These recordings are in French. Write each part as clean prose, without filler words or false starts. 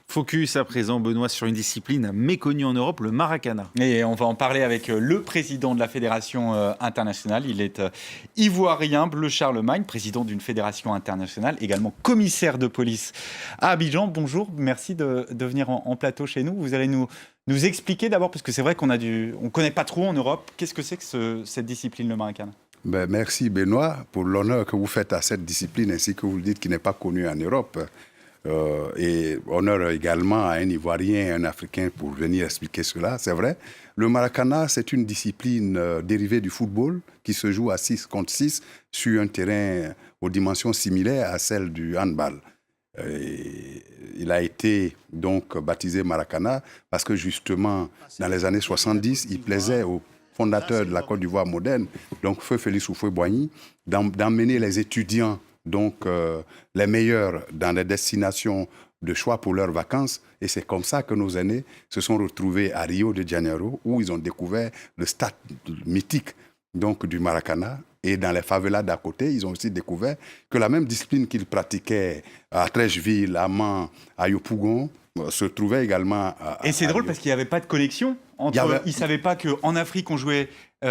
Focus à présent, Benoît, sur une discipline méconnue en Europe, le Maracana. Et on va en parler avec le président de la Fédération internationale. Il est ivoirien, Bleu Charlemagne, président d'une fédération internationale, également commissaire de police à Abidjan. Bonjour, merci de venir en plateau chez nous. Vous allez nous expliquer d'abord, parce que c'est vrai qu'on ne connaît pas trop en Europe, qu'est-ce que c'est que cette discipline, le Maracana? Merci Benoît pour l'honneur que vous faites à cette discipline, ainsi que vous le dites, qui n'est pas connue en Europe. Et honneur également à un Ivoirien et un Africain pour venir expliquer cela. C'est vrai, le Maracana, c'est une discipline dérivée du football qui se joue à 6 contre 6 sur un terrain aux dimensions similaires à celles du handball. Il a été donc baptisé Maracana parce que justement, dans les années 70, il plaisait aux fondateurs de la Côte d'Ivoire moderne, donc Feu Félix Houphouët-Boigny, d'emmener les étudiants, donc les meilleurs, dans des destinations de choix pour leurs vacances. Et c'est comme ça que nos aînés se sont retrouvés à Rio de Janeiro, où ils ont découvert le stade mythique donc, du Maracana. Et dans les favelas d'à côté, ils ont aussi découvert que la même discipline qu'ils pratiquaient à Trècheville, à Mans, à Yopougon, se trouvait également à Et c'est drôle Rio. parce qu'il n'y avait pas de connexion entre... Ils ne savaient pas qu'en Afrique, on jouait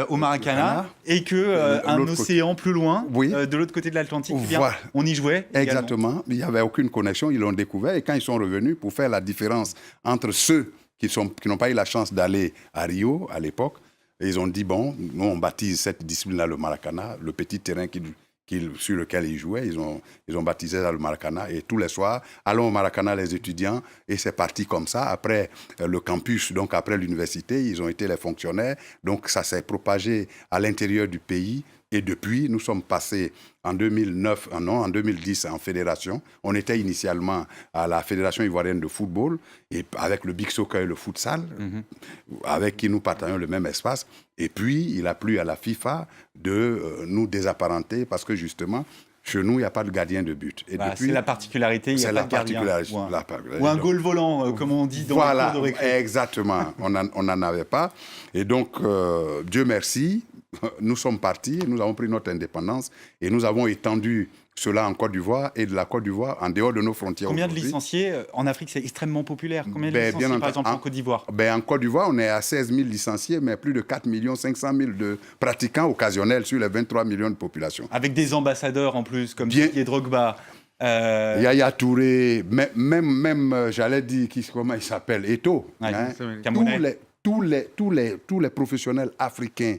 au Maracana et qu'un océan plus loin, oui. De l'autre côté de l'Atlantique, Voilà. on y jouait également. Exactement. Il n'y avait aucune connexion. Ils l'ont découvert. Et quand ils sont revenus pour faire la différence entre ceux qui n'ont pas eu la chance d'aller à Rio à l'époque, ils ont dit, bon, nous, on baptise cette discipline-là le Maracana, le petit terrain sur lequel ils jouaient. Ils ont baptisé ça le Maracana. Et tous les soirs, allons au Maracana, les étudiants. Et c'est parti comme ça. Après le campus, donc après l'université, ils ont été les fonctionnaires. Donc ça s'est propagé à l'intérieur du pays. Et depuis, nous sommes passés en 2010 en fédération. On était initialement à la Fédération ivoirienne de football, et avec le Big Soccer et le futsal, avec qui nous partageons le même espace. Et puis, il a plu à la FIFA de nous désapparenter, parce que justement, chez nous, il n'y a pas de gardien de but. Et depuis, c'est la particularité, il n'y a pas de gardien. Ou un goal volant, comme on dit dans le cours de récré. Exactement, on n'en avait pas. Et donc, Dieu merci, nous sommes partis, nous avons pris notre indépendance et nous avons étendu cela en Côte d'Ivoire et de la Côte d'Ivoire en dehors de nos frontières. Combien de licenciés en Afrique? C'est extrêmement populaire. Combien de licenciés, par exemple, en Côte d'Ivoire? En Côte d'Ivoire, on est à 16 000 licenciés, mais plus de 4 500 000 de pratiquants occasionnels sur les 23 millions de population. Avec des ambassadeurs en plus, comme Didier Drogba. Yaya Touré, même j'allais dire, comment il s'appelle, Eto'o. Tous les professionnels africains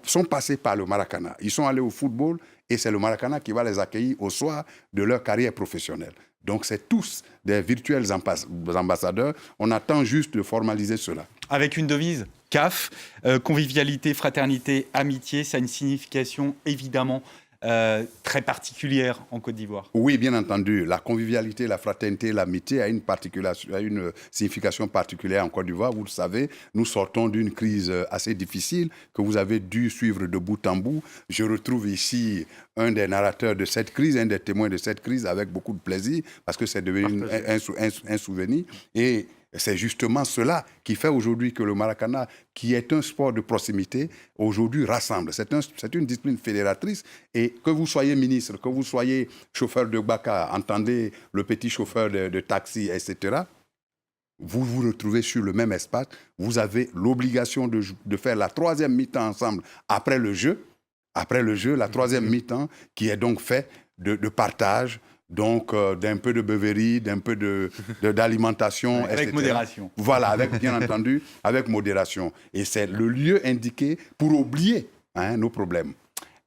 sont passés par le Maracana. Ils sont allés au football et c'est le Maracana qui va les accueillir au soir de leur carrière professionnelle. Donc c'est tous des virtuels ambassadeurs. On attend juste de formaliser cela. Avec une devise, CAF, convivialité, fraternité, amitié, ça a une signification évidemment très particulière en Côte d'Ivoire. Oui, bien entendu. La convivialité, la fraternité, l'amitié a une signification particulière en Côte d'Ivoire. Vous le savez, nous sortons d'une crise assez difficile que vous avez dû suivre de bout en bout. Je retrouve ici un des narrateurs de cette crise, un des témoins de cette crise avec beaucoup de plaisir parce que c'est devenu un souvenir. Et c'est justement cela qui fait aujourd'hui que le Maracana, qui est un sport de proximité, aujourd'hui rassemble. C'est une discipline fédératrice. Et que vous soyez ministre, que vous soyez chauffeur de Baka, entendez le petit chauffeur de taxi, etc., vous vous retrouvez sur le même espace. Vous avez l'obligation de faire la troisième mi-temps ensemble après le jeu. Après le jeu, la troisième mi-temps qui est donc fait de partage, donc d'un peu de beuverie, d'un peu d'alimentation, avec etc. modération. Voilà, bien entendu, avec modération. Et c'est le lieu indiqué pour oublier nos problèmes.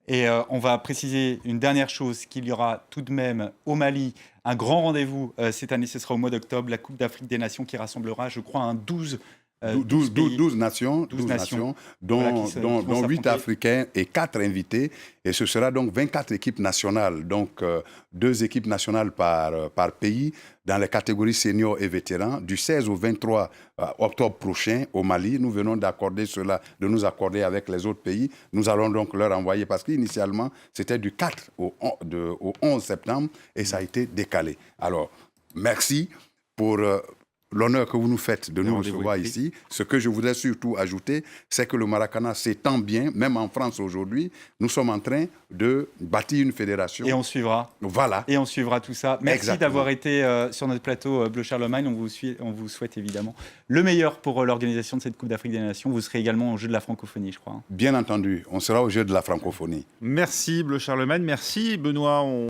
Et on va préciser une dernière chose, qu'il y aura tout de même au Mali un grand rendez-vous cette année, ce sera au mois d'octobre, la Coupe d'Afrique des Nations qui rassemblera, je crois, 12 nations, dont 8 Africains et 4 invités. Et ce sera donc 24 équipes nationales, donc 2 équipes nationales par pays, dans les catégories seniors et vétérans, du 16 au 23 octobre prochain au Mali. Nous venons de nous accorder avec les autres pays. Nous allons donc leur envoyer, parce qu'initialement, c'était du 4 au 11 septembre et ça a été décalé. Alors, merci pour l'honneur que vous nous faites de nous rendez-vous recevoir est pris. ici. Ce que je voudrais surtout ajouter, c'est que le Maracana s'étend bien, même en France aujourd'hui. Nous sommes en train de bâtir une fédération. Et on suivra. Voilà. Et on suivra tout ça. Merci Exactement. d'avoir été sur notre plateau Bleu Charlemagne. On vous souhaite évidemment le meilleur pour l'organisation de cette Coupe d'Afrique des Nations. Vous serez également au jeu de la francophonie, je crois. Bien entendu, on sera au jeu de la francophonie. Merci Bleu Charlemagne, merci Benoît.